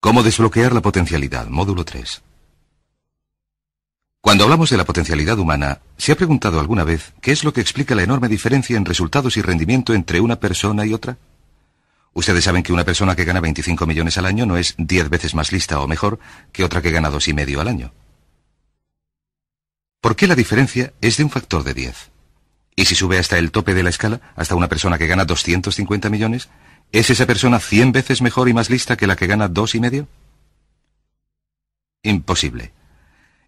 ¿Cómo desbloquear la potencialidad? Módulo 3. Cuando hablamos de la potencialidad humana, ¿se ha preguntado alguna vez qué es lo que explica la enorme diferencia en resultados y rendimiento entre una persona y otra? Ustedes saben que una persona que gana 25 millones al año no es 10 veces más lista o mejor que otra que gana 2,5 al año. ¿Por qué la diferencia es de un factor de 10? Y si sube hasta el tope de la escala, hasta una persona que gana 250 millones, ¿es esa persona 100 veces mejor y más lista que la que gana 2,5? Imposible.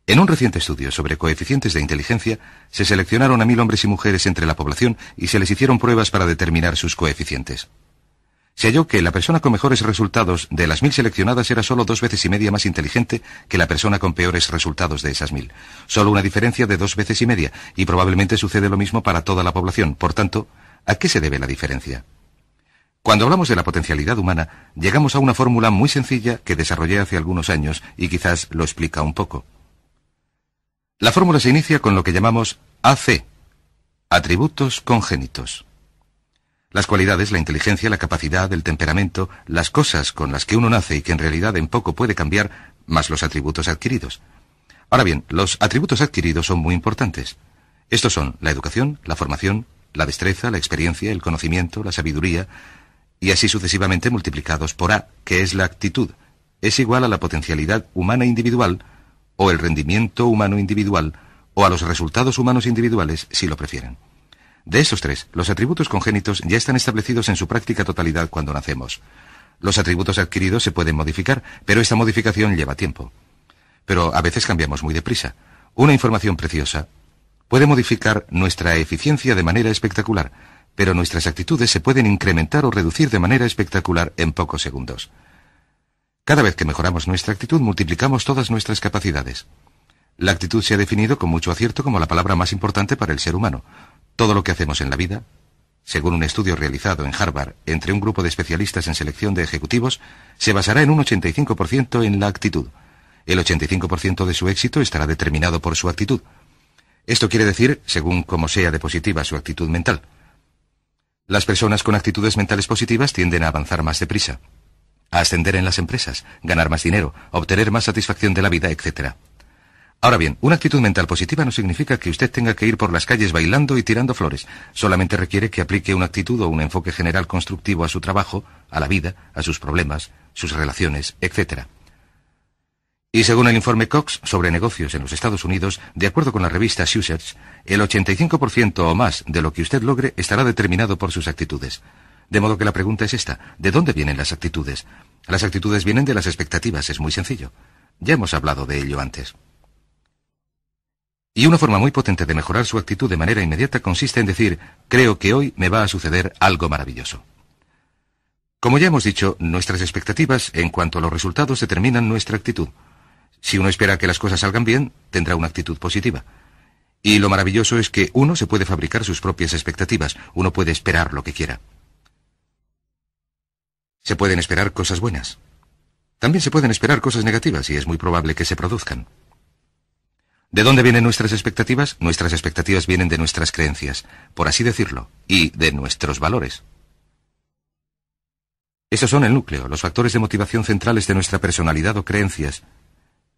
En un reciente estudio sobre coeficientes de inteligencia, se seleccionaron a 1.000 hombres y mujeres entre la población y se les hicieron pruebas para determinar sus coeficientes. Se halló que la persona con mejores resultados de las 1.000 seleccionadas era solo 2,5 veces más inteligente que la persona con peores resultados de esas 1.000. Solo una diferencia de 2,5 veces, y probablemente sucede lo mismo para toda la población. Por tanto, ¿a qué se debe la diferencia? Cuando hablamos de la potencialidad humana, llegamos a una fórmula muy sencilla que desarrollé hace algunos años y quizás lo explica un poco. La fórmula se inicia con lo que llamamos AC, atributos congénitos. Las cualidades, la inteligencia, la capacidad, el temperamento, las cosas con las que uno nace y que en realidad en poco puede cambiar, más los atributos adquiridos. Ahora bien, los atributos adquiridos son muy importantes. Estos son la educación, la formación, la destreza, la experiencia, el conocimiento, la sabiduría, y así sucesivamente multiplicados por A, que es la actitud. Es igual a la potencialidad humana individual, o el rendimiento humano individual, o a los resultados humanos individuales, si lo prefieren. De estos tres, los atributos congénitos ya están establecidos en su práctica totalidad cuando nacemos. Los atributos adquiridos se pueden modificar, pero esta modificación lleva tiempo. Pero a veces cambiamos muy deprisa. Una información preciosa puede modificar nuestra eficiencia de manera espectacular, pero nuestras actitudes se pueden incrementar o reducir de manera espectacular en pocos segundos. Cada vez que mejoramos nuestra actitud, multiplicamos todas nuestras capacidades. La actitud se ha definido con mucho acierto como la palabra más importante para el ser humano. Todo lo que hacemos en la vida, según un estudio realizado en Harvard entre un grupo de especialistas en selección de ejecutivos, se basará en un 85% en la actitud. El 85% de su éxito estará determinado por su actitud. Esto quiere decir, según cómo sea de positiva su actitud mental. Las personas con actitudes mentales positivas tienden a avanzar más deprisa, a ascender en las empresas, ganar más dinero, obtener más satisfacción de la vida, etc. Ahora bien, una actitud mental positiva no significa que usted tenga que ir por las calles bailando y tirando flores. Solamente requiere que aplique una actitud o un enfoque general constructivo a su trabajo, a la vida, a sus problemas, sus relaciones, etc. Y según el informe Cox sobre negocios en los Estados Unidos, de acuerdo con la revista Research, el 85% o más de lo que usted logre estará determinado por sus actitudes. De modo que la pregunta es esta: ¿de dónde vienen las actitudes? Las actitudes vienen de las expectativas, es muy sencillo. Ya hemos hablado de ello antes. Y una forma muy potente de mejorar su actitud de manera inmediata consiste en decir: creo que hoy me va a suceder algo maravilloso. Como ya hemos dicho, nuestras expectativas en cuanto a los resultados determinan nuestra actitud. Si uno espera que las cosas salgan bien, tendrá una actitud positiva. Y lo maravilloso es que uno se puede fabricar sus propias expectativas, uno puede esperar lo que quiera. Se pueden esperar cosas buenas. También se pueden esperar cosas negativas y es muy probable que se produzcan. ¿De dónde vienen nuestras expectativas? Nuestras expectativas vienen de nuestras creencias, por así decirlo, y de nuestros valores. Esos son el núcleo, los factores de motivación centrales de nuestra personalidad o creencias,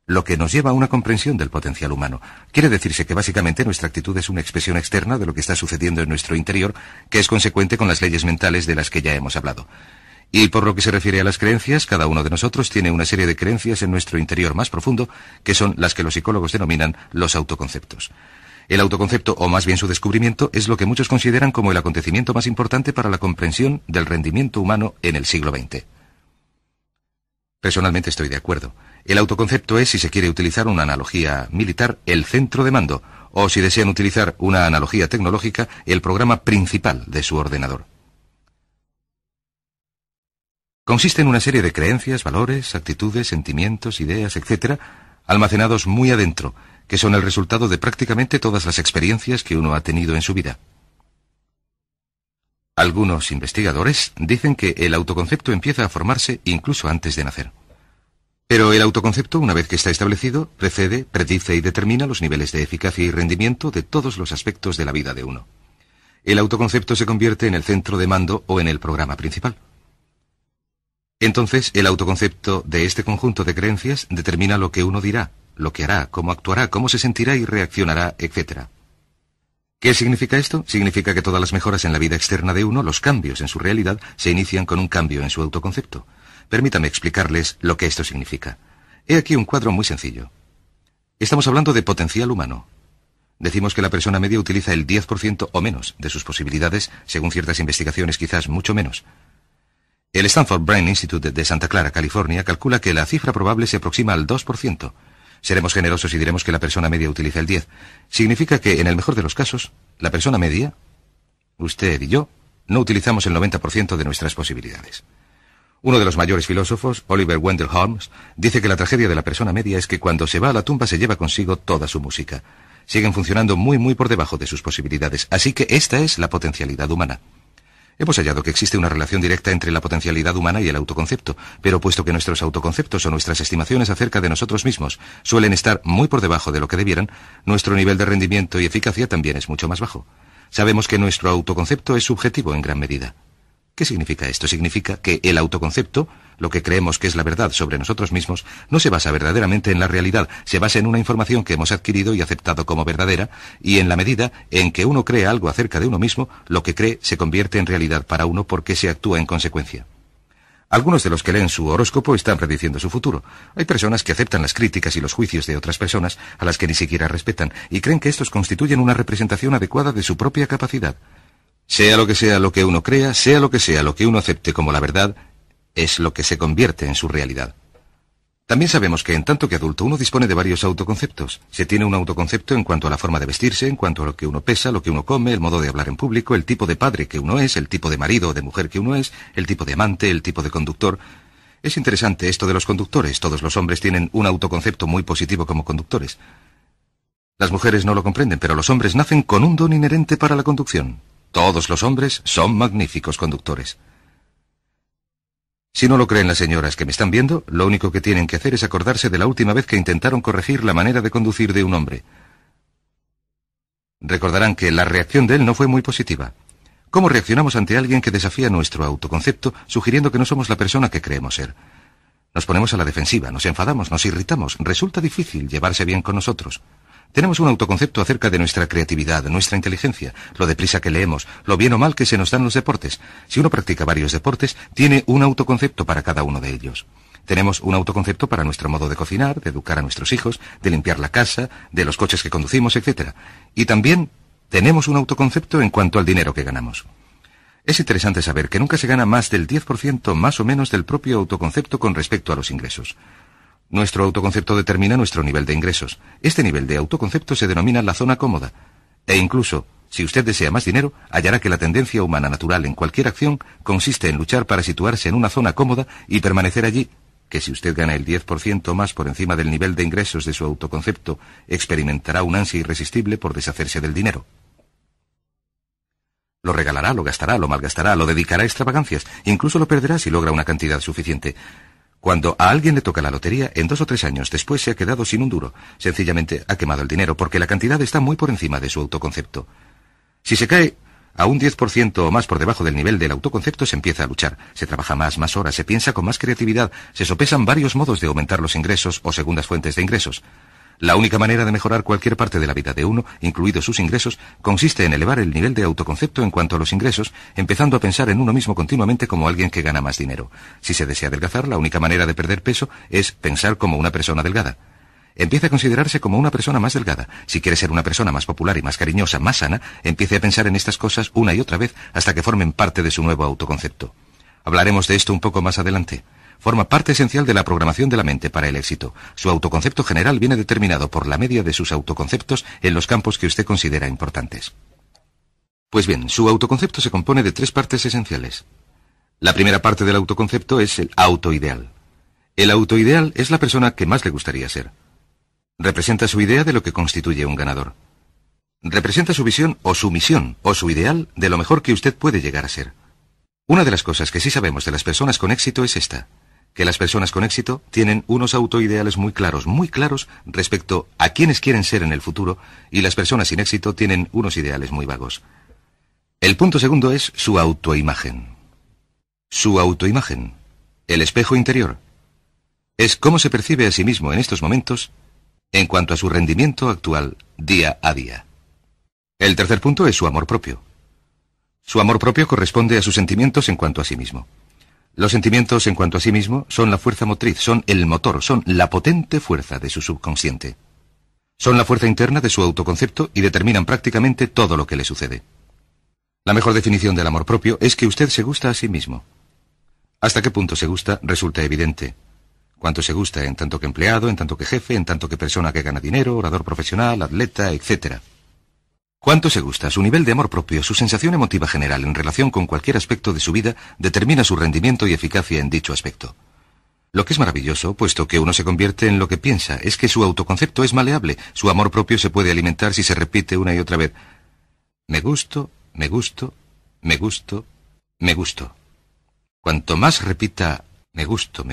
lo que nos lleva a una comprensión del potencial humano. Quiere decirse que básicamente nuestra actitud es una expresión externa de lo que está sucediendo en nuestro interior, que es consecuente con las leyes mentales de las que ya hemos hablado. Y por lo que se refiere a las creencias, cada uno de nosotros tiene una serie de creencias en nuestro interior más profundo, que son las que los psicólogos denominan los autoconceptos. El autoconcepto, o más bien su descubrimiento, es lo que muchos consideran como el acontecimiento más importante para la comprensión del rendimiento humano en el siglo XX. Personalmente estoy de acuerdo. El autoconcepto es, si se quiere utilizar una analogía militar, el centro de mando, o si desean utilizar una analogía tecnológica, el programa principal de su ordenador. Consiste en una serie de creencias, valores, actitudes, sentimientos, ideas, etc., almacenados muy adentro, que son el resultado de prácticamente todas las experiencias que uno ha tenido en su vida. Algunos investigadores dicen que el autoconcepto empieza a formarse incluso antes de nacer. Pero el autoconcepto, una vez que está establecido, precede, predice y determina los niveles de eficacia y rendimiento de todos los aspectos de la vida de uno. El autoconcepto se convierte en el centro de mando o en el programa principal. Entonces, el autoconcepto de este conjunto de creencias determina lo que uno dirá, lo que hará, cómo actuará, cómo se sentirá y reaccionará, etc. ¿Qué significa esto? Significa que todas las mejoras en la vida externa de uno, los cambios en su realidad, se inician con un cambio en su autoconcepto. Permítame explicarles lo que esto significa. He aquí un cuadro muy sencillo. Estamos hablando de potencial humano. Decimos que la persona media utiliza el 10% o menos de sus posibilidades, según ciertas investigaciones quizás mucho menos. El Stanford Brain Institute de Santa Clara, California, calcula que la cifra probable se aproxima al 2%. Seremos generosos y diremos que la persona media utiliza el 10%. Significa que, en el mejor de los casos, la persona media, usted y yo, no utilizamos el 90% de nuestras posibilidades. Uno de los mayores filósofos, Oliver Wendell Holmes, dice que la tragedia de la persona media es que cuando se va a la tumba se lleva consigo toda su música. Siguen funcionando muy por debajo de sus posibilidades, así que esta es la potencialidad humana. Hemos hallado que existe una relación directa entre la potencialidad humana y el autoconcepto, pero puesto que nuestros autoconceptos o nuestras estimaciones acerca de nosotros mismos suelen estar muy por debajo de lo que debieran, nuestro nivel de rendimiento y eficacia también es mucho más bajo. Sabemos que nuestro autoconcepto es subjetivo en gran medida. ¿Qué significa esto? Significa que el autoconcepto, lo que creemos que es la verdad sobre nosotros mismos, no se basa verdaderamente en la realidad, se basa en una información que hemos adquirido y aceptado como verdadera, y en la medida en que uno cree algo acerca de uno mismo, lo que cree se convierte en realidad para uno porque se actúa en consecuencia. Algunos de los que leen su horóscopo están prediciendo su futuro. Hay personas que aceptan las críticas y los juicios de otras personas, a las que ni siquiera respetan, y creen que estos constituyen una representación adecuada de su propia capacidad. Sea lo que uno crea, sea lo que uno acepte como la verdad, es lo que se convierte en su realidad. También sabemos que en tanto que adulto uno dispone de varios autoconceptos. Se tiene un autoconcepto en cuanto a la forma de vestirse, en cuanto a lo que uno pesa, lo que uno come, el modo de hablar en público, el tipo de padre que uno es, el tipo de marido o de mujer que uno es, el tipo de amante, el tipo de conductor. Es interesante esto de los conductores. Todos los hombres tienen un autoconcepto muy positivo como conductores. Las mujeres no lo comprenden, pero los hombres nacen con un don inherente para la conducción. Todos los hombres son magníficos conductores. Si no lo creen las señoras que me están viendo, lo único que tienen que hacer es acordarse de la última vez que intentaron corregir la manera de conducir de un hombre. Recordarán que la reacción de él no fue muy positiva. ¿Cómo reaccionamos ante alguien que desafía nuestro autoconcepto, sugiriendo que no somos la persona que creemos ser? Nos ponemos a la defensiva, nos enfadamos, nos irritamos. Resulta difícil llevarse bien con nosotros. Tenemos un autoconcepto acerca de nuestra creatividad, nuestra inteligencia, lo deprisa que leemos, lo bien o mal que se nos dan los deportes. Si uno practica varios deportes, tiene un autoconcepto para cada uno de ellos. Tenemos un autoconcepto para nuestro modo de cocinar, de educar a nuestros hijos, de limpiar la casa, de los coches que conducimos, etc. Y también tenemos un autoconcepto en cuanto al dinero que ganamos. Es interesante saber que nunca se gana más del 10% más o menos del propio autoconcepto con respecto a los ingresos. Nuestro autoconcepto determina nuestro nivel de ingresos. Este nivel de autoconcepto se denomina la zona cómoda. E incluso, si usted desea más dinero, hallará que la tendencia humana natural en cualquier acción consiste en luchar para situarse en una zona cómoda y permanecer allí, que si usted gana el 10% más por encima del nivel de ingresos de su autoconcepto, experimentará un ansia irresistible por deshacerse del dinero. Lo regalará, lo gastará, lo malgastará, lo dedicará a extravagancias, incluso lo perderá si logra una cantidad suficiente. Cuando a alguien le toca la lotería, en 2 o 3 años después se ha quedado sin un duro. Sencillamente ha quemado el dinero porque la cantidad está muy por encima de su autoconcepto. Si se cae a un 10% o más por debajo del nivel del autoconcepto, se empieza a luchar. Se trabaja más horas, se piensa con más creatividad, se sopesan varios modos de aumentar los ingresos o segundas fuentes de ingresos. La única manera de mejorar cualquier parte de la vida de uno, incluidos sus ingresos, consiste en elevar el nivel de autoconcepto en cuanto a los ingresos, empezando a pensar en uno mismo continuamente como alguien que gana más dinero. Si se desea adelgazar, la única manera de perder peso es pensar como una persona delgada. Empiece a considerarse como una persona más delgada. Si quiere ser una persona más popular y más cariñosa, más sana, empiece a pensar en estas cosas una y otra vez hasta que formen parte de su nuevo autoconcepto. Hablaremos de esto un poco más adelante. Forma parte esencial de la programación de la mente para el éxito. Su autoconcepto general viene determinado por la media de sus autoconceptos en los campos que usted considera importantes. Pues bien, su autoconcepto se compone de 3 partes esenciales. La primera parte del autoconcepto es el autoideal. El autoideal es la persona que más le gustaría ser. Representa su idea de lo que constituye un ganador. Representa su visión o su misión o su ideal de lo mejor que usted puede llegar a ser. Una de las cosas que sí sabemos de las personas con éxito es esta: que las personas con éxito tienen unos autoideales muy claros respecto a quienes quieren ser en el futuro, y las personas sin éxito tienen unos ideales muy vagos. El punto segundo es su autoimagen. Su autoimagen. el espejo interior. Es cómo se percibe a sí mismo en estos momentos en cuanto a su rendimiento actual día a día. El tercer punto es su amor propio. Su amor propio corresponde a sus sentimientos en cuanto a sí mismo. Los sentimientos en cuanto a sí mismo son la fuerza motriz, son el motor, son la potente fuerza de su subconsciente. Son la fuerza interna de su autoconcepto y determinan prácticamente todo lo que le sucede. La mejor definición del amor propio es que usted se gusta a sí mismo. Hasta qué punto se gusta resulta evidente. Cuánto se gusta en tanto que empleado, en tanto que jefe, en tanto que persona que gana dinero, orador profesional, atleta, etc. Cuánto se gusta, su nivel de amor propio, su sensación emotiva general en relación con cualquier aspecto de su vida determina su rendimiento y eficacia en dicho aspecto. Lo que es maravilloso, puesto que uno se convierte en lo que piensa, es que su autoconcepto es maleable, su amor propio se puede alimentar si se repite una y otra vez. Me gusto, me gusto, me gusto, me gusto. Cuanto más repita me gusto,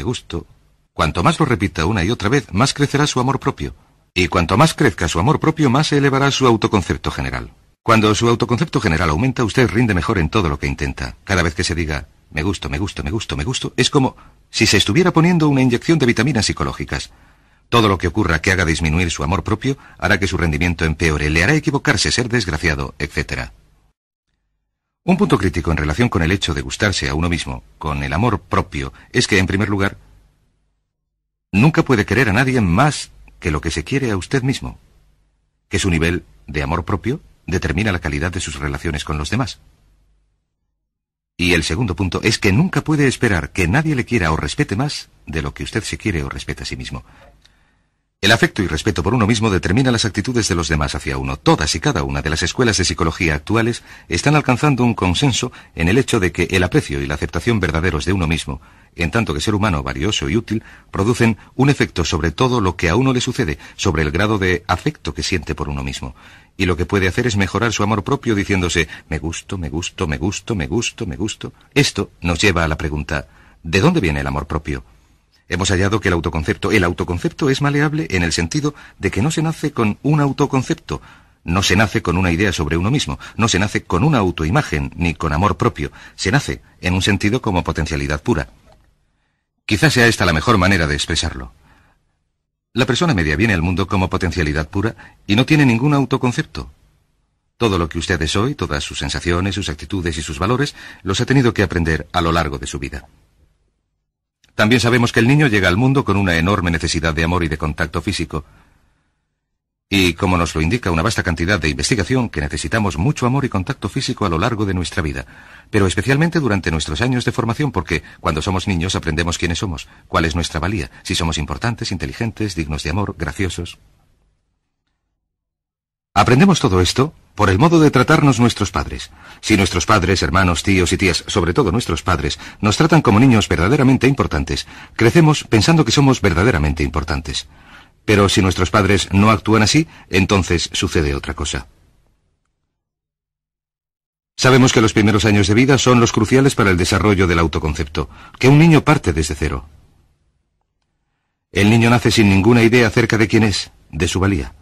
cuanto más lo repita una y otra vez, más crecerá su amor propio. Y cuanto más crezca su amor propio, más se elevará su autoconcepto general. Cuando su autoconcepto general aumenta, usted rinde mejor en todo lo que intenta. Cada vez que se diga me gusto, me gusto, me gusto, me gusto, es como si se estuviera poniendo una inyección de vitaminas psicológicas. Todo lo que ocurra que haga disminuir su amor propio hará que su rendimiento empeore, le hará equivocarse, ser desgraciado, etc. Un punto crítico en relación con el hecho de gustarse a uno mismo, con el amor propio, es que, en primer lugar, nunca puede querer a nadie más que lo que se quiere a usted mismo, que su nivel de amor propio determina la calidad de sus relaciones con los demás. Y el segundo punto es que nunca puede esperar que nadie le quiera o respete más de lo que usted se quiere o respeta a sí mismo. El afecto y respeto por uno mismo determina las actitudes de los demás hacia uno. Todas y cada una de las escuelas de psicología actuales están alcanzando un consenso en el hecho de que el aprecio y la aceptación verdaderos de uno mismo, en tanto que ser humano valioso y útil, producen un efecto sobre todo lo que a uno le sucede, sobre el grado de afecto que siente por uno mismo. Y lo que puede hacer es mejorar su amor propio diciéndose me gusto, me gusto, me gusto, me gusto, me gusto. Esto nos lleva a la pregunta, ¿de dónde viene el amor propio? Hemos hallado que el autoconcepto es maleable en el sentido de que no se nace con un autoconcepto, no se nace con una idea sobre uno mismo, no se nace con una autoimagen ni con amor propio, se nace en un sentido como potencialidad pura. Quizás sea esta la mejor manera de expresarlo. La persona media viene al mundo como potencialidad pura y no tiene ningún autoconcepto. Todo lo que usted es hoy, todas sus sensaciones, sus actitudes y sus valores, los ha tenido que aprender a lo largo de su vida. También sabemos que el niño llega al mundo con una enorme necesidad de amor y de contacto físico. Y como nos lo indica una vasta cantidad de investigación, que necesitamos mucho amor y contacto físico a lo largo de nuestra vida, pero especialmente durante nuestros años de formación, porque cuando somos niños aprendemos quiénes somos, cuál es nuestra valía, si somos importantes, inteligentes, dignos de amor, graciosos. Aprendemos todo esto por el modo de tratarnos nuestros padres. Si nuestros padres, hermanos, tíos y tías, sobre todo nuestros padres, nos tratan como niños verdaderamente importantes, crecemos pensando que somos verdaderamente importantes. Pero si nuestros padres no actúan así, entonces sucede otra cosa. Sabemos que los primeros años de vida son los cruciales para el desarrollo del autoconcepto, que un niño parte desde cero. El niño nace sin ninguna idea acerca de quién es, de su valía.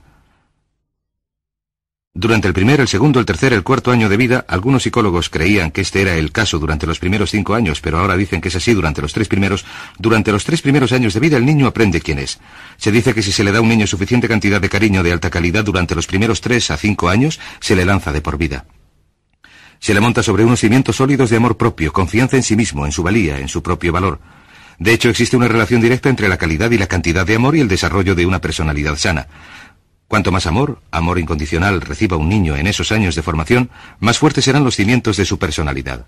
Durante el primer, el segundo, el tercer, el cuarto año de vida, algunos psicólogos creían que este era el caso durante los primeros 5 años, pero ahora dicen que es así durante los 3 primeros. Durante los 3 primeros años de vida el niño aprende quién es. Se dice que si se le da a un niño suficiente cantidad de cariño de alta calidad durante los primeros 3 a 5 años, se le lanza de por vida. Se le monta sobre unos cimientos sólidos de amor propio, confianza en sí mismo, en su valía, en su propio valor. De hecho, existe una relación directa entre la calidad y la cantidad de amor y el desarrollo de una personalidad sana. Cuanto más amor incondicional reciba un niño en esos años de formación, más fuertes serán los cimientos de su personalidad.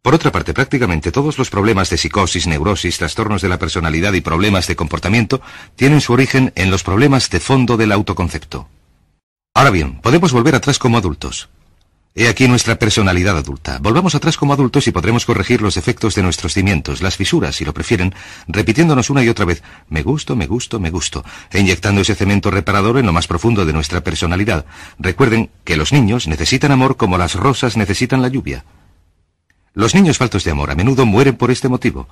Por otra parte, prácticamente todos los problemas de psicosis, neurosis, trastornos de la personalidad y problemas de comportamiento tienen su origen en los problemas de fondo del autoconcepto. Ahora bien, podemos volver atrás como adultos. He aquí nuestra personalidad adulta. Volvamos atrás como adultos y podremos corregir los defectos de nuestros cimientos, las fisuras, si lo prefieren, repitiéndonos una y otra vez, me gusto, me gusto, me gusto, e inyectando ese cemento reparador en lo más profundo de nuestra personalidad. Recuerden que los niños necesitan amor como las rosas necesitan la lluvia. Los niños faltos de amor a menudo mueren por este motivo.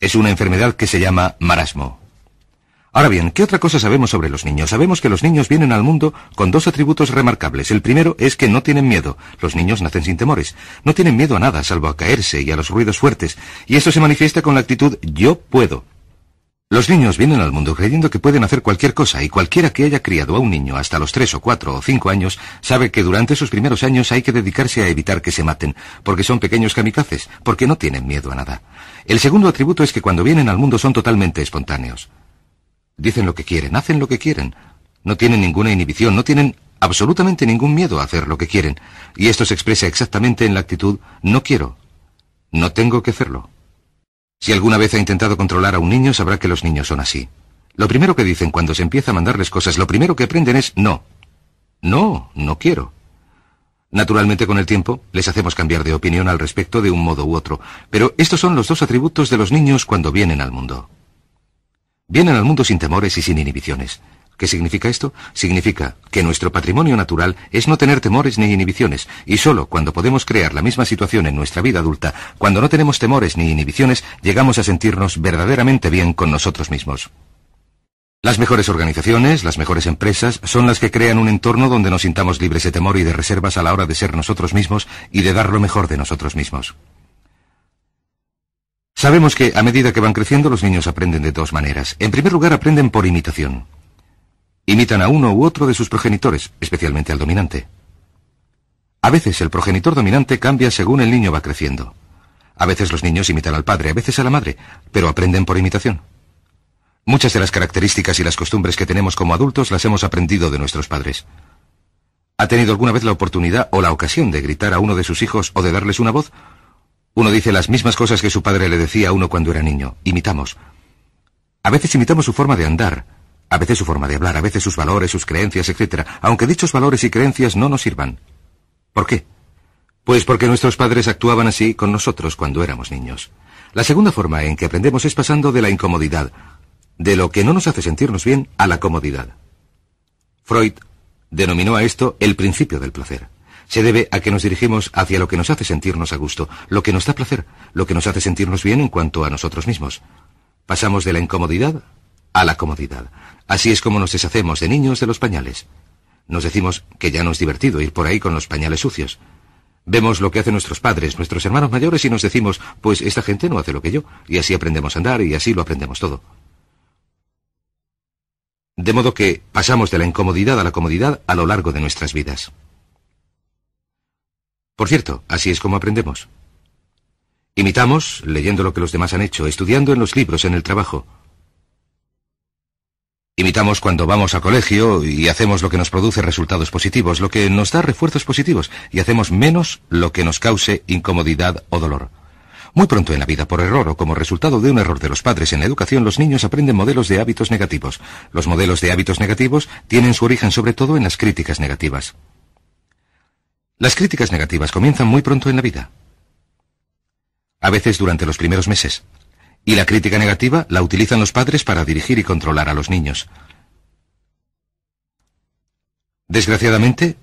Es una enfermedad que se llama marasmo. Ahora bien, ¿qué otra cosa sabemos sobre los niños? Sabemos que los niños vienen al mundo con dos atributos remarcables. El primero es que no tienen miedo. Los niños nacen sin temores. No tienen miedo a nada, salvo a caerse y a los ruidos fuertes. Y esto se manifiesta con la actitud yo puedo. Los niños vienen al mundo creyendo que pueden hacer cualquier cosa, y cualquiera que haya criado a un niño hasta los 3 o 4 o 5 años sabe que durante sus primeros años hay que dedicarse a evitar que se maten, porque son pequeños kamikazes, porque no tienen miedo a nada. El segundo atributo es que cuando vienen al mundo son totalmente espontáneos. Dicen lo que quieren, hacen lo que quieren. No tienen ninguna inhibición, no tienen absolutamente ningún miedo a hacer lo que quieren. Y esto se expresa exactamente en la actitud no quiero, no tengo que hacerlo. Si alguna vez ha intentado controlar a un niño, sabrá que los niños son así. Lo primero que dicen cuando se empieza a mandarles cosas, lo primero que aprenden es no. No, no quiero. Naturalmente, con el tiempo, les hacemos cambiar de opinión al respecto de un modo u otro, pero estos son los dos atributos de los niños cuando vienen al mundo. Vienen al mundo sin temores y sin inhibiciones. ¿Qué significa esto? Significa que nuestro patrimonio natural es no tener temores ni inhibiciones, y solo cuando podemos crear la misma situación en nuestra vida adulta, cuando no tenemos temores ni inhibiciones, llegamos a sentirnos verdaderamente bien con nosotros mismos. Las mejores organizaciones, las mejores empresas, son las que crean un entorno donde nos sintamos libres de temor y de reservas a la hora de ser nosotros mismos y de dar lo mejor de nosotros mismos. Sabemos que a medida que van creciendo los niños aprenden de dos maneras. En primer lugar, aprenden por imitación. Imitan a uno u otro de sus progenitores, especialmente al dominante. A veces el progenitor dominante cambia según el niño va creciendo. A veces los niños imitan al padre, a veces a la madre, pero aprenden por imitación. Muchas de las características y las costumbres que tenemos como adultos las hemos aprendido de nuestros padres. ¿Ha tenido alguna vez la oportunidad o la ocasión de gritar a uno de sus hijos o de darles una voz? Uno dice las mismas cosas que su padre le decía a uno cuando era niño. Imitamos. A veces imitamos su forma de andar, a veces su forma de hablar, a veces sus valores, sus creencias, etc., aunque dichos valores y creencias no nos sirvan. ¿Por qué? Pues porque nuestros padres actuaban así con nosotros cuando éramos niños. La segunda forma en que aprendemos es pasando de la incomodidad, de lo que no nos hace sentirnos bien, a la comodidad. Freud denominó a esto el principio del placer. Se debe a que nos dirigimos hacia lo que nos hace sentirnos a gusto, lo que nos da placer, lo que nos hace sentirnos bien en cuanto a nosotros mismos. Pasamos de la incomodidad a la comodidad. Así es como nos deshacemos de niños de los pañales. Nos decimos que ya no es divertido ir por ahí con los pañales sucios. Vemos lo que hacen nuestros padres, nuestros hermanos mayores y nos decimos, pues esta gente no hace lo que yo, y así aprendemos a andar y así lo aprendemos todo. De modo que pasamos de la incomodidad a la comodidad a lo largo de nuestras vidas. Por cierto, así es como aprendemos. Imitamos, leyendo lo que los demás han hecho, estudiando en los libros, en el trabajo. Imitamos cuando vamos a colegio y hacemos lo que nos produce resultados positivos, lo que nos da refuerzos positivos, y hacemos menos lo que nos cause incomodidad o dolor. Muy pronto en la vida, por error o como resultado de un error de los padres en la educación, los niños aprenden modelos de hábitos negativos. Los modelos de hábitos negativos tienen su origen sobre todo en las críticas negativas. Las críticas negativas comienzan muy pronto en la vida. A veces durante los primeros meses. Y la crítica negativa la utilizan los padres para dirigir y controlar a los niños. Desgraciadamente,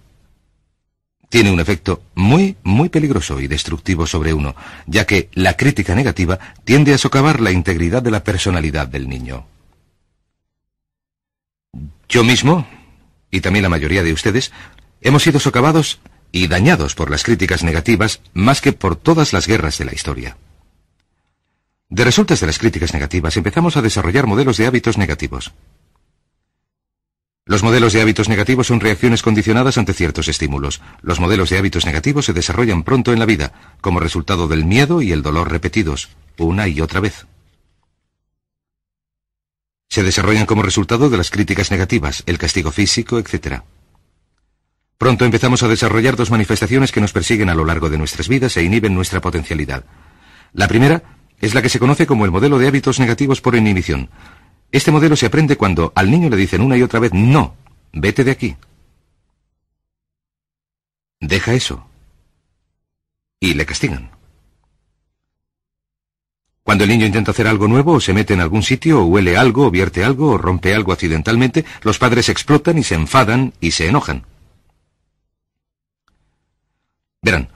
tiene un efecto muy peligroso y destructivo sobre uno, ya que la crítica negativa tiende a socavar la integridad de la personalidad del niño. Yo mismo, y también la mayoría de ustedes, hemos sido socavados y dañados por las críticas negativas más que por todas las guerras de la historia. De resultas de las críticas negativas empezamos a desarrollar modelos de hábitos negativos. Los modelos de hábitos negativos son reacciones condicionadas ante ciertos estímulos. Los modelos de hábitos negativos se desarrollan pronto en la vida, como resultado del miedo y el dolor repetidos, una y otra vez. Se desarrollan como resultado de las críticas negativas, el castigo físico, etc. Pronto empezamos a desarrollar dos manifestaciones que nos persiguen a lo largo de nuestras vidas e inhiben nuestra potencialidad. La primera es la que se conoce como el modelo de hábitos negativos por inhibición. Este modelo se aprende cuando al niño le dicen una y otra vez, no, vete de aquí. Deja eso. Y le castigan. Cuando el niño intenta hacer algo nuevo, o se mete en algún sitio, o huele algo, o vierte algo, o rompe algo accidentalmente, los padres explotan y se enfadan y se enojan. Verán,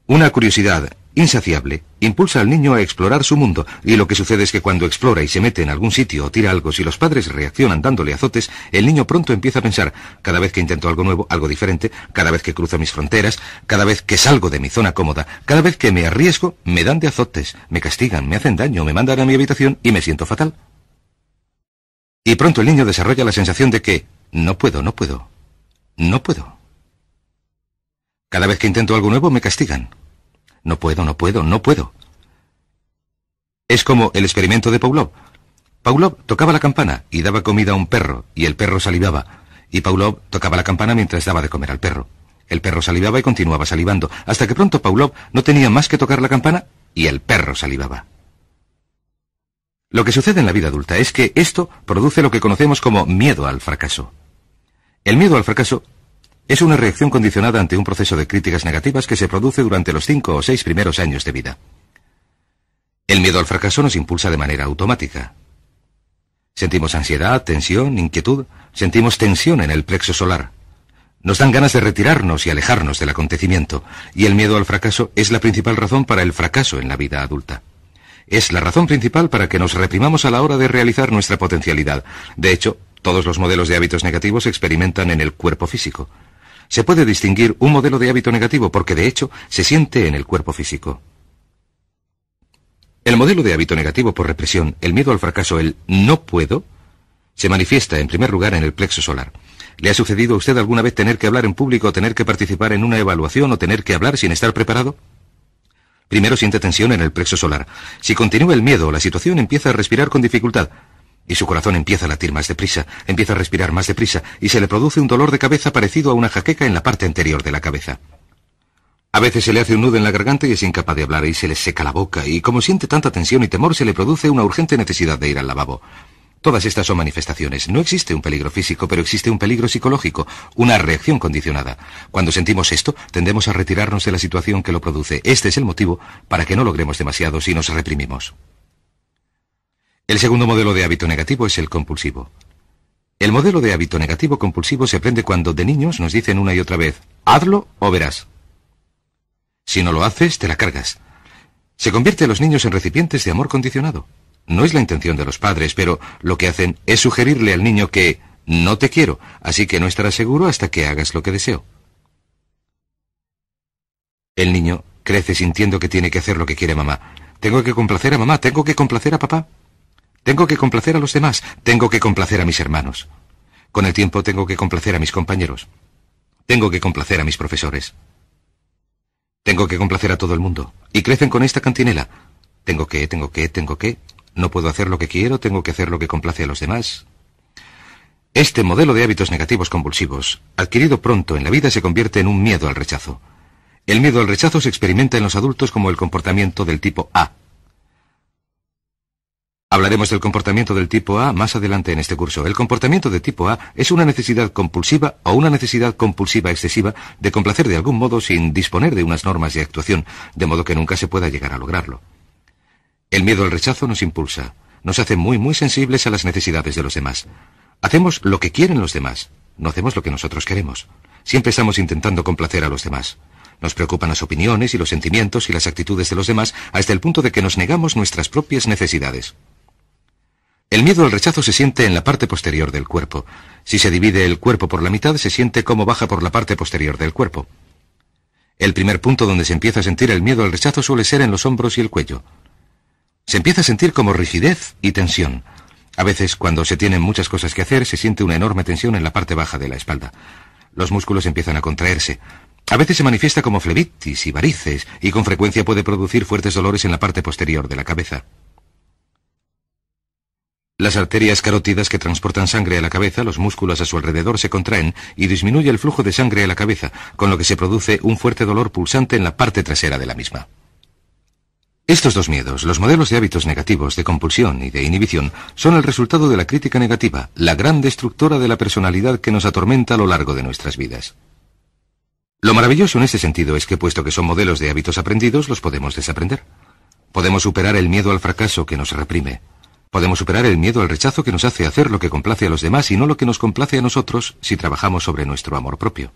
una curiosidad insaciable, impulsa al niño a explorar su mundo, y lo que sucede es que cuando explora y se mete en algún sitio o tira algo, si los padres reaccionan dándole azotes, el niño pronto empieza a pensar, cada vez que intento algo nuevo, algo diferente, cada vez que cruzo mis fronteras, cada vez que salgo de mi zona cómoda, cada vez que me arriesgo, me dan de azotes, me castigan, me hacen daño, me mandan a mi habitación y me siento fatal. Y pronto el niño desarrolla la sensación de que no puedo. Cada vez que intento algo nuevo me castigan. No puedo. Es como el experimento de Pavlov. Pavlov tocaba la campana y daba comida a un perro, y el perro salivaba. Y Pavlov tocaba la campana mientras daba de comer al perro. El perro salivaba y continuaba salivando, hasta que pronto Pavlov no tenía más que tocar la campana y el perro salivaba. Lo que sucede en la vida adulta es que esto produce lo que conocemos como miedo al fracaso. El miedo al fracaso es una reacción condicionada ante un proceso de críticas negativas que se produce durante los 5 o 6 primeros años de vida. El miedo al fracaso nos impulsa de manera automática. Sentimos ansiedad, tensión, inquietud, sentimos tensión en el plexo solar. Nos dan ganas de retirarnos y alejarnos del acontecimiento, y el miedo al fracaso es la principal razón para el fracaso en la vida adulta. Es la razón principal para que nos reprimamos a la hora de realizar nuestra potencialidad. De hecho, todos los modelos de hábitos negativos se experimentan en el cuerpo físico. Se puede distinguir un modelo de hábito negativo porque, de hecho, se siente en el cuerpo físico. El modelo de hábito negativo por represión, el miedo al fracaso, el no puedo, se manifiesta en primer lugar en el plexo solar. ¿Le ha sucedido a usted alguna vez tener que hablar en público, tener que participar en una evaluación o tener que hablar sin estar preparado? Primero siente tensión en el plexo solar. Si continúa el miedo, la situación empieza a respirar con dificultad. Y su corazón empieza a latir más deprisa, empieza a respirar más deprisa, y se le produce un dolor de cabeza parecido a una jaqueca en la parte anterior de la cabeza. A veces se le hace un nudo en la garganta y es incapaz de hablar y se le seca la boca, y como siente tanta tensión y temor, se le produce una urgente necesidad de ir al lavabo. Todas estas son manifestaciones. No existe un peligro físico, pero existe un peligro psicológico, una reacción condicionada. Cuando sentimos esto, tendemos a retirarnos de la situación que lo produce. Este es el motivo para que no logremos demasiado si nos reprimimos. El segundo modelo de hábito negativo es el compulsivo. El modelo de hábito negativo compulsivo se aprende cuando de niños nos dicen una y otra vez, hazlo o verás. Si no lo haces, te la cargas. Se convierte a los niños en recipientes de amor condicionado. No es la intención de los padres, pero lo que hacen es sugerirle al niño que no te quiero, así que no estarás seguro hasta que hagas lo que deseo. El niño crece sintiendo que tiene que hacer lo que quiere mamá. Tengo que complacer a mamá, tengo que complacer a papá. Tengo que complacer a los demás, tengo que complacer a mis hermanos. Con el tiempo tengo que complacer a mis compañeros. Tengo que complacer a mis profesores. Tengo que complacer a todo el mundo. Y crecen con esta cantinela. Tengo que. No puedo hacer lo que quiero, tengo que hacer lo que complace a los demás. Este modelo de hábitos negativos compulsivos, adquirido pronto en la vida, se convierte en un miedo al rechazo. El miedo al rechazo se experimenta en los adultos como el comportamiento del tipo A. Hablaremos del comportamiento del tipo A más adelante en este curso. El comportamiento de tipo A es una necesidad compulsiva o una necesidad compulsiva excesiva de complacer de algún modo sin disponer de unas normas de actuación, de modo que nunca se pueda llegar a lograrlo. El miedo al rechazo nos impulsa, nos hace muy sensibles a las necesidades de los demás. Hacemos lo que quieren los demás, no hacemos lo que nosotros queremos. Siempre estamos intentando complacer a los demás. Nos preocupan las opiniones y los sentimientos y las actitudes de los demás hasta el punto de que nos negamos nuestras propias necesidades. El miedo al rechazo se siente en la parte posterior del cuerpo. Si se divide el cuerpo por la mitad, se siente cómo baja por la parte posterior del cuerpo. El primer punto donde se empieza a sentir el miedo al rechazo suele ser en los hombros y el cuello. Se empieza a sentir como rigidez y tensión. A veces, cuando se tienen muchas cosas que hacer, se siente una enorme tensión en la parte baja de la espalda. Los músculos empiezan a contraerse. A veces se manifiesta como flebitis y varices, y con frecuencia puede producir fuertes dolores en la parte posterior de la cabeza. Las arterias carótidas que transportan sangre a la cabeza, los músculos a su alrededor se contraen y disminuye el flujo de sangre a la cabeza, con lo que se produce un fuerte dolor pulsante en la parte trasera de la misma. Estos dos miedos, los modelos de hábitos negativos, de compulsión y de inhibición, son el resultado de la crítica negativa, la gran destructora de la personalidad que nos atormenta a lo largo de nuestras vidas. Lo maravilloso en este sentido es que, puesto que son modelos de hábitos aprendidos, los podemos desaprender. Podemos superar el miedo al fracaso que nos reprime. Podemos superar el miedo al rechazo que nos hace hacer lo que complace a los demás y no lo que nos complace a nosotros si trabajamos sobre nuestro amor propio.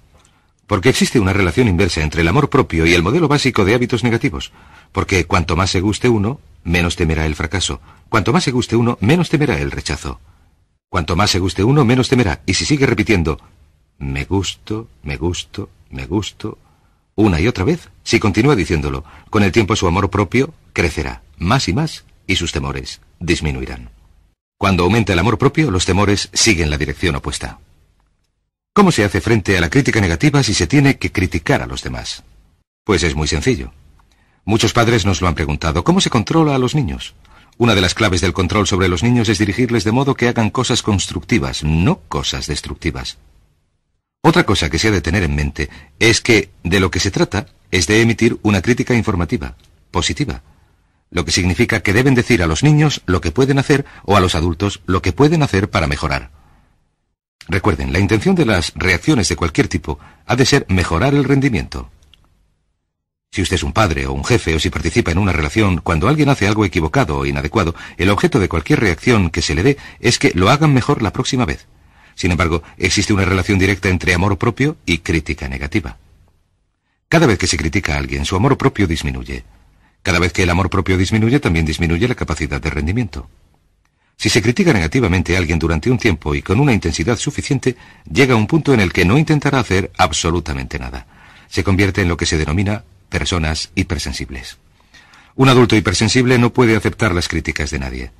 Porque existe una relación inversa entre el amor propio y el modelo básico de hábitos negativos. Porque cuanto más se guste uno, menos temerá el fracaso. Cuanto más se guste uno, menos temerá el rechazo. Cuanto más se guste uno, menos temerá. Y si sigue repitiendo, me gusto, me gusto, me gusto, una y otra vez, si continúa diciéndolo, con el tiempo su amor propio crecerá más y más y sus temores disminuirán. Cuando aumenta el amor propio, los temores siguen la dirección opuesta. ¿Cómo se hace frente a la crítica negativa si se tiene que criticar a los demás? Pues es muy sencillo. Muchos padres nos lo han preguntado. ¿Cómo se controla a los niños? Una de las claves del control sobre los niños es dirigirles de modo que hagan cosas constructivas, no cosas destructivas. Otra cosa que se ha de tener en mente es que de lo que se trata es de emitir una crítica informativa, positiva, lo que significa que deben decir a los niños lo que pueden hacer o a los adultos lo que pueden hacer para mejorar. Recuerden, la intención de las reacciones de cualquier tipo ha de ser mejorar el rendimiento. Si usted es un padre o un jefe o si participa en una relación, cuando alguien hace algo equivocado o inadecuado, el objeto de cualquier reacción que se le dé es que lo hagan mejor la próxima vez. Sin embargo, existe una relación directa entre amor propio y crítica negativa. Cada vez que se critica a alguien, su amor propio disminuye. Cada vez que el amor propio disminuye, también disminuye la capacidad de rendimiento. Si se critica negativamente a alguien durante un tiempo y con una intensidad suficiente, llega a un punto en el que no intentará hacer absolutamente nada. Se convierte en lo que se denomina personas hipersensibles. Un adulto hipersensible no puede aceptar las críticas de nadie.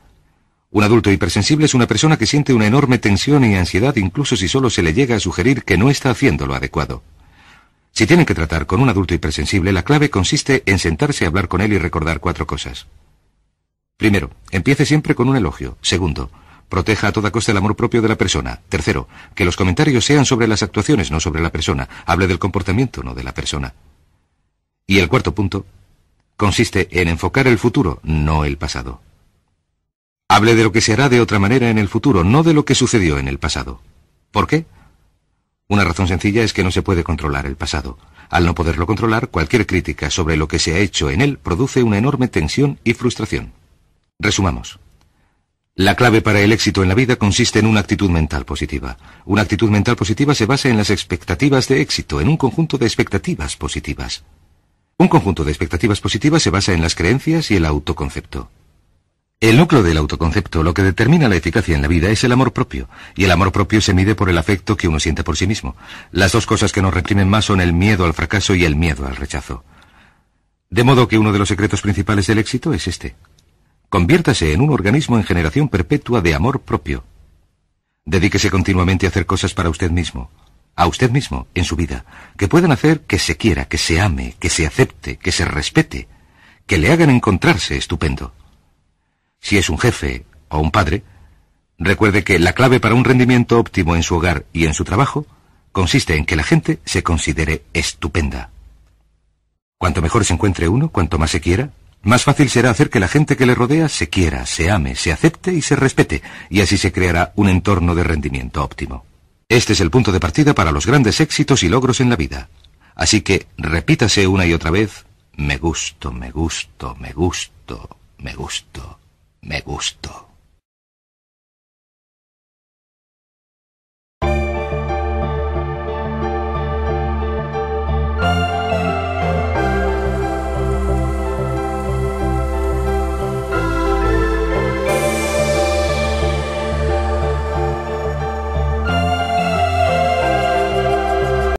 Un adulto hipersensible es una persona que siente una enorme tensión y ansiedad incluso si solo se le llega a sugerir que no está haciendo lo adecuado. Si tienen que tratar con un adulto hipersensible, la clave consiste en sentarse a hablar con él y recordar 4 cosas. Primero, empiece siempre con un elogio. Segundo, proteja a toda costa el amor propio de la persona. Tercero, que los comentarios sean sobre las actuaciones, no sobre la persona. Hable del comportamiento, no de la persona. Y el cuarto punto consiste en enfocar el futuro, no el pasado. Hable de lo que se hará de otra manera en el futuro, no de lo que sucedió en el pasado. ¿Por qué? Una razón sencilla es que no se puede controlar el pasado. Al no poderlo controlar, cualquier crítica sobre lo que se ha hecho en él produce una enorme tensión y frustración. Resumamos. La clave para el éxito en la vida consiste en una actitud mental positiva. Una actitud mental positiva se basa en las expectativas de éxito, en un conjunto de expectativas positivas. Un conjunto de expectativas positivas se basa en las creencias y el autoconcepto. El núcleo del autoconcepto, lo que determina la eficacia en la vida, es el amor propio, y el amor propio se mide por el afecto que uno siente por sí mismo. Las dos cosas que nos reprimen más son el miedo al fracaso y el miedo al rechazo. De modo que uno de los secretos principales del éxito es este. Conviértase en un organismo en generación perpetua de amor propio. Dedíquese continuamente a hacer cosas para usted mismo, a usted mismo, en su vida, que puedan hacer que se quiera, que se ame, que se acepte, que se respete, que le hagan encontrarse estupendo. Si es un jefe o un padre, recuerde que la clave para un rendimiento óptimo en su hogar y en su trabajo consiste en que la gente se considere estupenda. Cuanto mejor se encuentre uno, cuanto más se quiera, más fácil será hacer que la gente que le rodea se quiera, se ame, se acepte y se respete, y así se creará un entorno de rendimiento óptimo. Este es el punto de partida para los grandes éxitos y logros en la vida. Así que repítase una y otra vez, me gusto, me gusto, me gusto, me gusto, me gusto.